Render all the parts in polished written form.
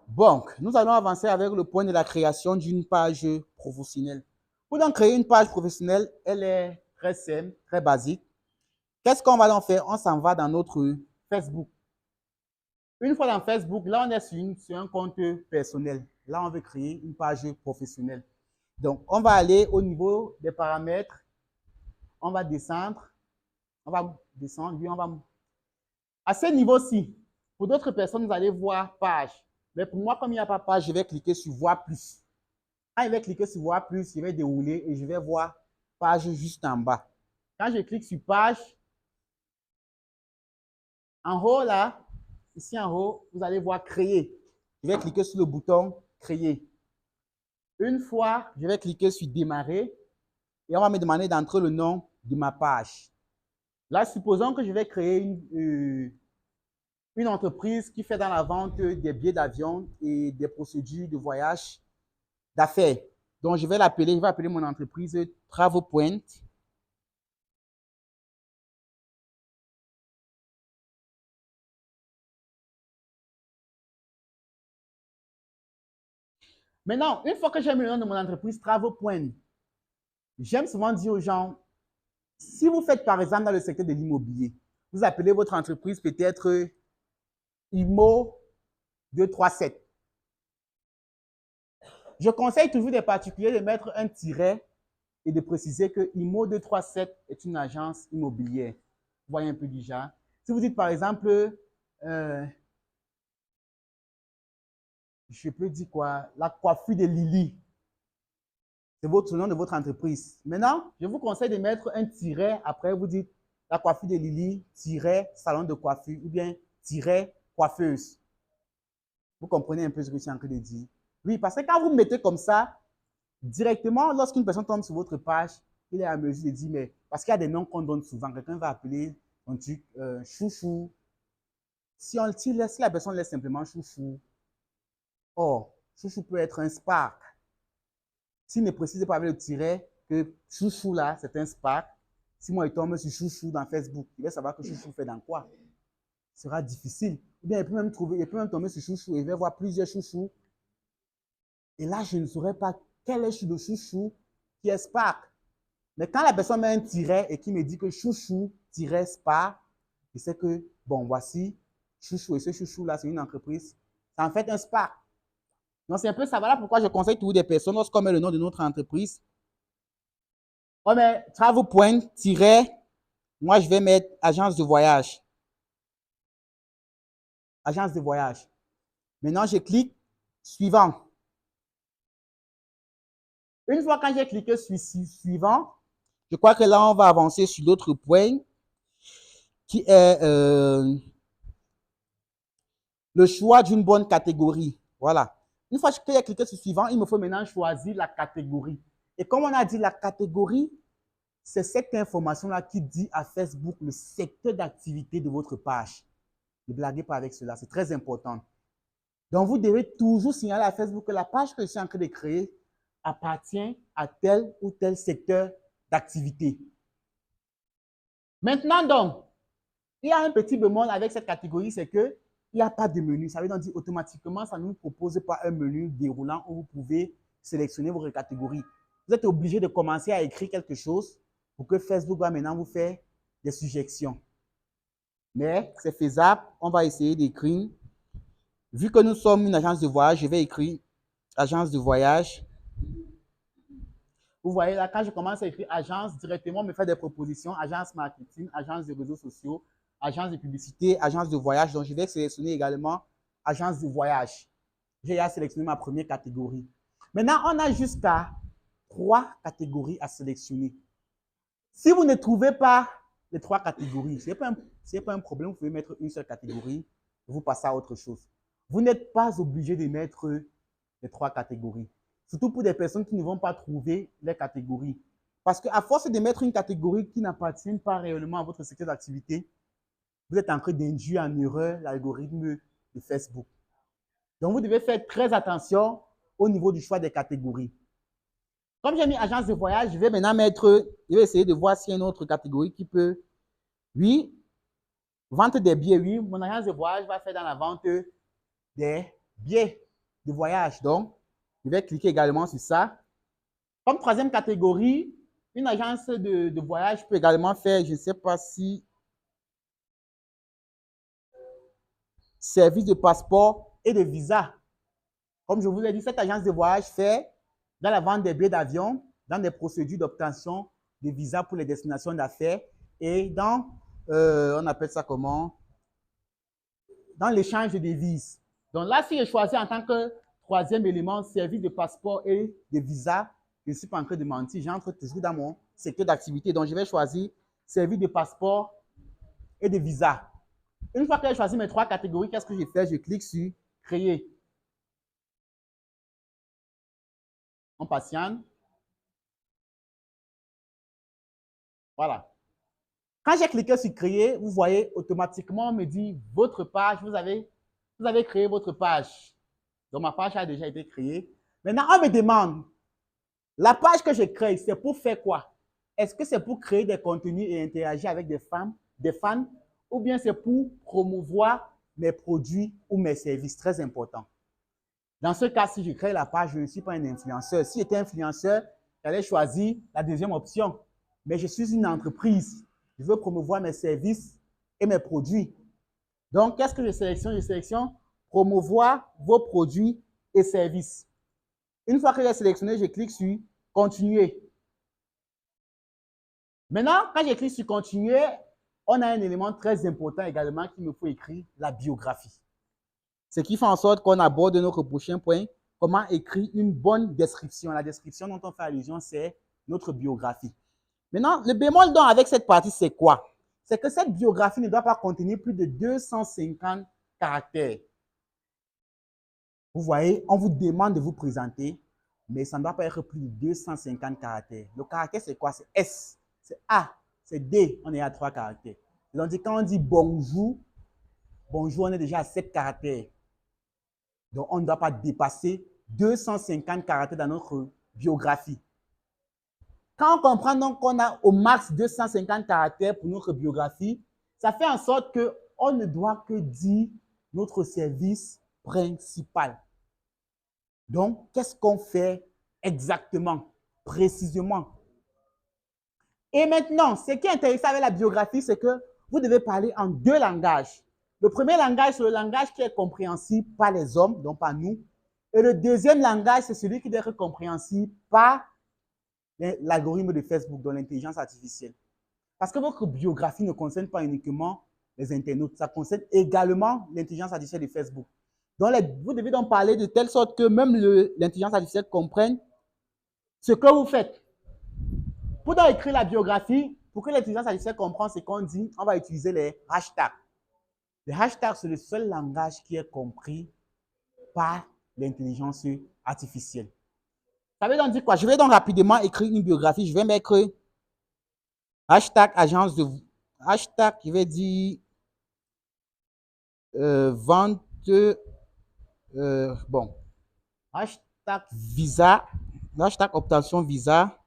Bon, nous allons avancer avec le point de la création d'une page professionnelle. Pour donc créer une page professionnelle, elle est très simple, très basique. Qu'est-ce qu'on va donc faire? On s'en va dans notre Facebook. Une fois dans Facebook, là, on est sur un compte personnel. Là, on veut créer une page professionnelle. Donc, on va aller au niveau des paramètres. On va descendre. Oui, on va. À ce niveau-ci, pour d'autres personnes, vous allez voir page. Mais pour moi, comme il n'y a pas page, je vais cliquer sur voir plus. Quand je vais cliquer sur voir plus, je vais dérouler et je vais voir page juste en bas. Quand je clique sur page, en haut là, ici en haut, vous allez voir créer. Je vais cliquer sur le bouton créer. Une fois, je vais cliquer sur démarrer et on va me demander d'entrer le nom de ma page. Là, supposons que je vais créer une entreprise qui fait dans la vente des billets d'avion et des procédures de voyage d'affaires. Donc, je vais appeler mon entreprise TravelPoint. Maintenant, une fois que j'ai mis le nom de mon entreprise TravelPoint, j'aime souvent dire aux gens, si vous faites par exemple dans le secteur de l'immobilier, vous appelez votre entreprise peut-être IMO 237. Je conseille toujours des particuliers de mettre un tiret et de préciser que IMO 237 est une agence immobilière. Vous voyez un peu du genre. Si vous dites par exemple, je peux dire quoi, la coiffure de Lily, c'est le nom de votre entreprise. Maintenant, je vous conseille de mettre un tiret après, vous dites la coiffure de Lily, tiret salon de coiffure ou bien tiret coiffeuse. Vous comprenez un peu ce que je suis en train de dire? Oui, parce que quand vous mettez comme ça, directement, lorsqu'une personne tombe sur votre page, il est à mesure de dire, mais parce qu'il y a des noms qu'on donne souvent, quelqu'un va appeler un truc chouchou. Si la personne laisse simplement chouchou, oh, chouchou peut être un spark. S'il ne précise pas avec le tiret que chouchou là, c'est un spark, si moi il tombe sur chouchou dans Facebook, il va savoir que chouchou fait dans quoi. Ce sera difficile. Ou bien il peut même tomber sur chouchou et il va voir plusieurs chouchous. Et là, je ne saurais pas quel est le chouchou qui est spark. Mais quand la personne met un tiret et qui me dit que chouchou-spark, je sais que, bon, voici chouchou. Et ce chouchou-là, c'est une entreprise. C'est en fait un spark. Donc, c'est un peu ça. Voilà pourquoi je conseille toujours des personnes, lorsqu'on met le nom de notre entreprise, on met TravelPoint, moi, je vais mettre agence de voyage. Agence de voyage. Maintenant, je clique suivant. Une fois quand j'ai cliqué sur suivant, je crois que là, on va avancer sur l'autre point qui est le choix d'une bonne catégorie. Voilà. Une fois que j'ai cliqué sur suivant, il me faut maintenant choisir la catégorie. Et comme on a dit, la catégorie, c'est cette information-là qui dit à Facebook le secteur d'activité de votre page. Ne blaguez pas avec cela, c'est très important. Donc, vous devez toujours signaler à Facebook que la page que je suis en train de créer appartient à tel ou tel secteur d'activité. Maintenant, donc, il y a un petit bémol avec cette catégorie, c'est qu'il n'y a pas de menu. Ça veut dire automatiquement, ça ne nous propose pas un menu déroulant où vous pouvez sélectionner votre catégorie. Vous êtes obligé de commencer à écrire quelque chose pour que Facebook va maintenant vous faire des suggestions. Mais c'est faisable. On va essayer d'écrire. Vu que nous sommes une agence de voyage, je vais écrire agence de voyage. Vous voyez là, quand je commence à écrire agence, directement, on me fait des propositions, agence marketing, agence de réseaux sociaux, agence de publicité, agence de voyage. Donc, je vais sélectionner également agence de voyage. J'ai déjà sélectionné ma première catégorie. Maintenant, on a jusqu'à 3 catégories à sélectionner. Si vous ne trouvez pas les 3 catégories, ce n'est pas un problème, vous pouvez mettre une seule catégorie et vous passez à autre chose. Vous n'êtes pas obligé de mettre les 3 catégories. Surtout pour des personnes qui ne vont pas trouver les catégories. Parce qu'à force de mettre une catégorie qui n'appartient pas réellement à votre secteur d'activité, vous êtes en train d'induire en erreur l'algorithme de Facebook. Donc, vous devez faire très attention au niveau du choix des catégories. Comme j'ai mis agence de voyage, je vais maintenant je vais essayer de voir s'il y a une autre catégorie qui peut, oui, vente des billets, oui, mon agence de voyage va faire dans la vente des billets. de voyage. Donc, je vais cliquer également sur ça. Comme troisième catégorie, une agence de voyage peut également faire, je ne sais pas si, service de passeport et de visa. Comme je vous l'ai dit, cette agence de voyage fait dans la vente des billets d'avion, dans des procédures d'obtention de visa pour les destinations d'affaires et dans, on appelle ça comment? Dans l'échange de devises. Donc là, si je choisis en tant que troisième élément, service de passeport et de visa, je ne suis pas en train de mentir, j'entre toujours dans mon secteur d'activité. Donc, je vais choisir service de passeport et de visa. Une fois que j'ai choisi mes trois catégories, qu'est-ce que je fais? Je clique sur créer. On patiente. Voilà. Quand j'ai cliqué sur créer, vous voyez, automatiquement, on me dit votre page, vous avez créé votre page. Donc, ma page a déjà été créée. Maintenant, on me demande, la page que je crée, c'est pour faire quoi? Est-ce que c'est pour créer des contenus et interagir avec des fans, ou bien c'est pour promouvoir mes produits ou mes services? Très important. Dans ce cas, si je crée la page, je ne suis pas un influenceur. Si j'étais influenceur, j'allais choisir la deuxième option. Mais je suis une entreprise. Je veux promouvoir mes services et mes produits. Donc, qu'est-ce que je sélectionne? Je sélectionne promouvoir vos produits et services. Une fois que j'ai sélectionné, je clique sur continuer. Maintenant, quand je clique sur continuer, on a un élément très important également qu'il me faut écrire, la biographie. Ce qui fait en sorte qu'on aborde notre prochain point, comment écrire une bonne description. La description dont on fait allusion, c'est notre biographie. Maintenant, le bémol donc avec cette partie, c'est quoi? C'est que cette biographie ne doit pas contenir plus de 250 caractères. Vous voyez, on vous demande de vous présenter, mais ça ne doit pas être plus de 250 caractères. Le caractère, c'est quoi? C'est S, c'est A, c'est D, on est à 3 caractères. Donc, quand on dit bonjour, bonjour, on est déjà à 7 caractères. Donc, on ne doit pas dépasser 250 caractères dans notre biographie. Quand on comprend donc qu'on a au max 250 caractères pour notre biographie, ça fait en sorte qu'on ne doit que dire notre service principal. Donc, qu'est-ce qu'on fait exactement, précisément? Et maintenant, ce qui est intéressant avec la biographie, c'est que vous devez parler en deux langages. Le premier langage, c'est le langage qui est compréhensible par les hommes, donc par nous. Et le deuxième langage, c'est celui qui doit être compréhensible par l'algorithme de Facebook, donc l'intelligence artificielle. Parce que votre biographie ne concerne pas uniquement les internautes, ça concerne également l'intelligence artificielle de Facebook. Donc, vous devez donc parler de telle sorte que même l'intelligence artificielle comprenne ce que vous faites. Pour donc écrire la biographie, pour que l'intelligence artificielle comprenne ce qu'on dit, on va utiliser les hashtags. Les hashtags, c'est le seul langage qui est compris par l'intelligence artificielle. Ça veut donc dire quoi? Je vais donc rapidement écrire une biographie. Je vais mettre hashtag agence de... Hashtag, je vais dire vente... bon. Hashtag visa. Hashtag obtention visa.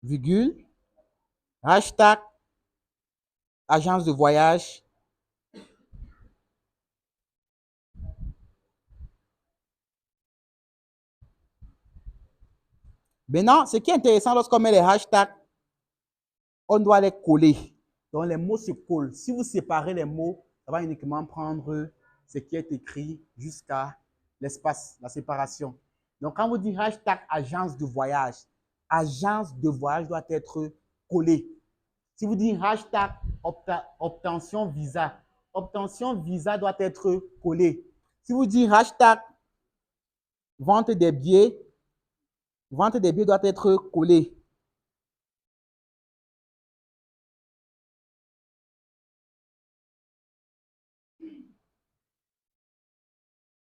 Virgule. Hashtag agence de voyage. Maintenant, ce qui est intéressant lorsqu'on met les hashtags, on doit les coller. Donc, les mots se collent. Si vous séparez les mots, ça va uniquement prendre ce qui est écrit jusqu'à l'espace, la séparation. Donc, quand vous dites hashtag agence de voyage doit être collé. Si vous dites hashtag obtention visa doit être collé. Si vous dites hashtag vente des billets doit être collé.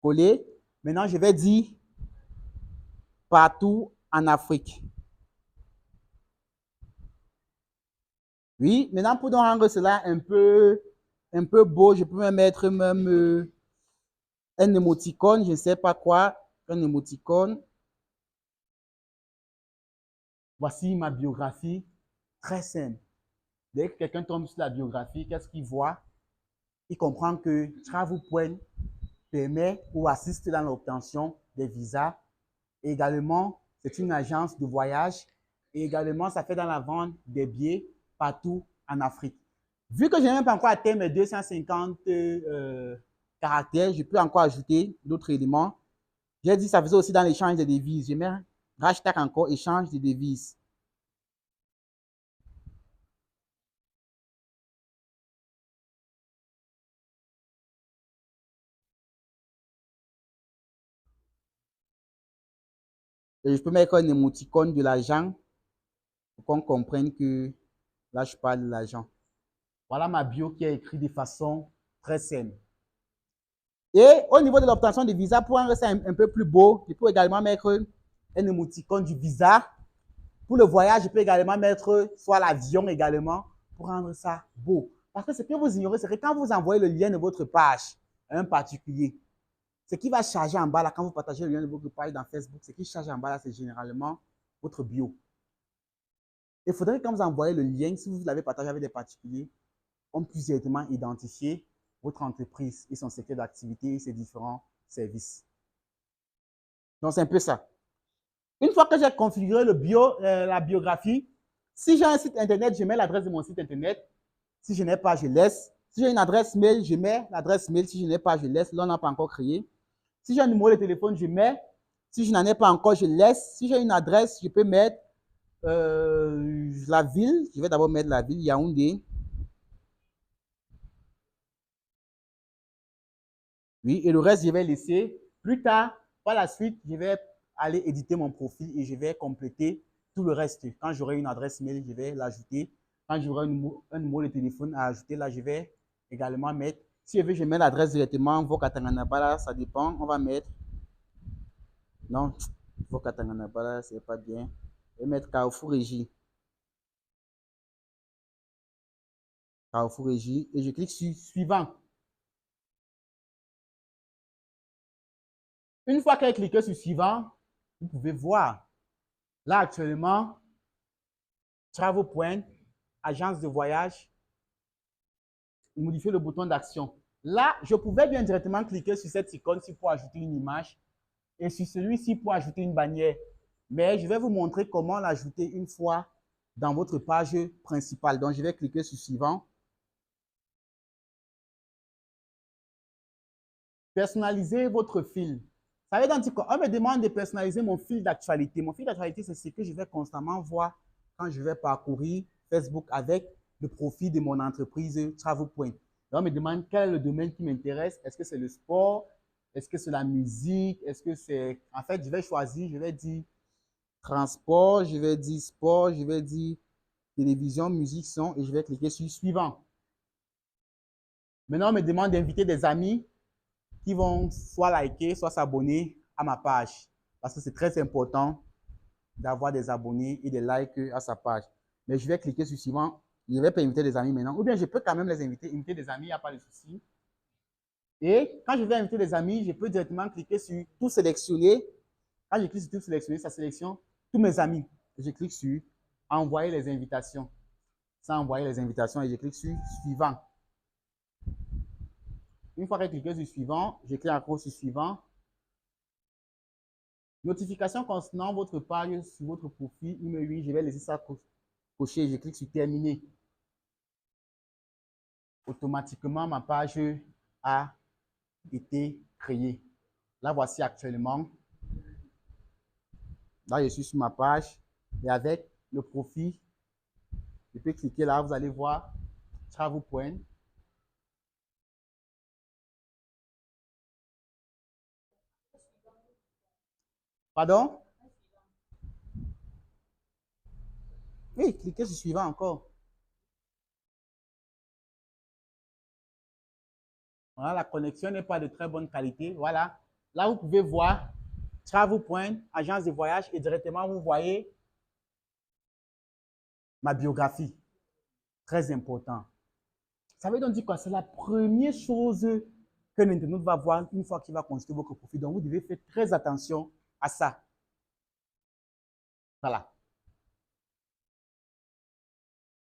Collé. Maintenant, je vais dire partout en Afrique. Oui, maintenant pour rendre cela un peu beau, je peux me mettre même un émoticône, je ne sais pas quoi, un émoticône. Voici ma biographie, très simple. Dès que quelqu'un tombe sur la biographie, qu'est-ce qu'il voit? Il comprend que TravelPoint permet ou assiste dans l'obtention des visas. Et également, c'est une agence de voyage. Et également, ça fait dans la vente des billets partout en Afrique. Vu que je n'ai même pas encore atteint mes 250 caractères, je peux encore ajouter d'autres éléments. J'ai dit que ça faisait aussi dans l'échange des devises. Je mets hashtag encore échange de devises. Et je peux mettre un émoticône de l'argent pour qu'on comprenne que là, je parle de l'argent. Voilà ma bio qui est écrite de façon très simple. Et au niveau de l'obtention du visa, pour rendre ça un peu plus beau, je peux également mettre un émoticône du visa. Pour le voyage, je peux également mettre soit l'avion également pour rendre ça beau. Parce que ce que vous ignorez, c'est que quand vous envoyez le lien de votre page à un particulier, ce qui va charger en bas là, quand vous partagez le lien de votre page dans Facebook, ce qui charge en bas là, c'est généralement votre bio. Il faudrait que quand vous envoyez le lien, si vous l'avez partagé avec des particuliers, on puisse directement identifier votre entreprise et son secteur d'activité et ses différents services. Donc, c'est un peu ça. Une fois que j'ai configuré la biographie, si j'ai un site internet, je mets l'adresse de mon site internet. Si je n'ai pas, je laisse. Si j'ai une adresse mail, je mets l'adresse mail. Si je n'ai pas, je laisse. Là, on n'a pas encore créé. Si j'ai un numéro de téléphone, je mets. Si je n'en ai pas encore, je laisse. Si j'ai une adresse, je peux mettre la ville. Je vais d'abord mettre la ville, Yaoundé. Oui, et le reste, je vais laisser. Plus tard, par la suite, je vais aller éditer mon profil et je vais compléter tout le reste. Quand j'aurai une adresse mail, je vais l'ajouter. Quand j'aurai un numéro de téléphone à ajouter, là, je vais également mettre. Si je veux, je mets l'adresse directement. Vokatanganabala, ça dépend. On va mettre. Non, Vokatanganabala, c'est pas bien. Je vais mettre Carrefour Régie. Carrefour Régie. Et je clique sur suivant. Une fois qu'elle est cliquée sur suivant, vous pouvez voir. Là, actuellement, TravelPoint, agence de voyage, modifier le bouton d'action. Là, je pouvais bien directement cliquer sur cette icône-ci pour ajouter une image et sur celui-ci pour ajouter une bannière. Mais je vais vous montrer comment l'ajouter une fois dans votre page principale. Donc, je vais cliquer sur suivant. Personnalisez votre fil. Ça veut dire qu'on me demande de personnaliser mon fil d'actualité. Mon fil d'actualité, c'est ce que je vais constamment voir quand je vais parcourir Facebook avec le profil de mon entreprise TravelPoint. Donc, on me demande quel est le domaine qui m'intéresse. Est-ce que c'est le sport? Est-ce que c'est la musique? Est-ce que c'est... En fait, je vais choisir, je vais dire transport, je vais dire sport, je vais dire télévision, musique, son, et je vais cliquer sur suivant. Maintenant, on me demande d'inviter des amis qui vont soit liker, soit s'abonner à ma page. Parce que c'est très important d'avoir des abonnés et des likes à sa page. Mais je vais cliquer sur suivant. Je ne vais pas inviter des amis maintenant. Ou bien je peux quand même les inviter des amis, il n'y a pas de souci. Et quand je vais inviter des amis, je peux directement cliquer sur tout sélectionner. Quand je clique sur tout sélectionner, ça sélectionne tous mes amis. Je clique sur envoyer les invitations. Ça envoyer les invitations et je clique sur suivant. Une fois que j'ai cliqué sur suivant, je clique encore sur suivant. Notification concernant votre page sur votre profil. Oui, je vais laisser ça cocher. Je clique sur terminer. Automatiquement, ma page a été créée. Là, voici actuellement. Là, je suis sur ma page. Et avec le profil, je peux cliquer là. Vous allez voir TravelPoint. Pardon? Oui, cliquez sur suivant encore. Voilà, la connexion n'est pas de très bonne qualité. Voilà. Là, vous pouvez voir TravelPoint, agence de voyage, et directement, vous voyez ma biographie. Très important. Ça veut donc dire quoi? C'est la première chose que l'internaute va voir une fois qu'il va consulter votre profil. Donc, vous devez faire très attention à ça. Voilà.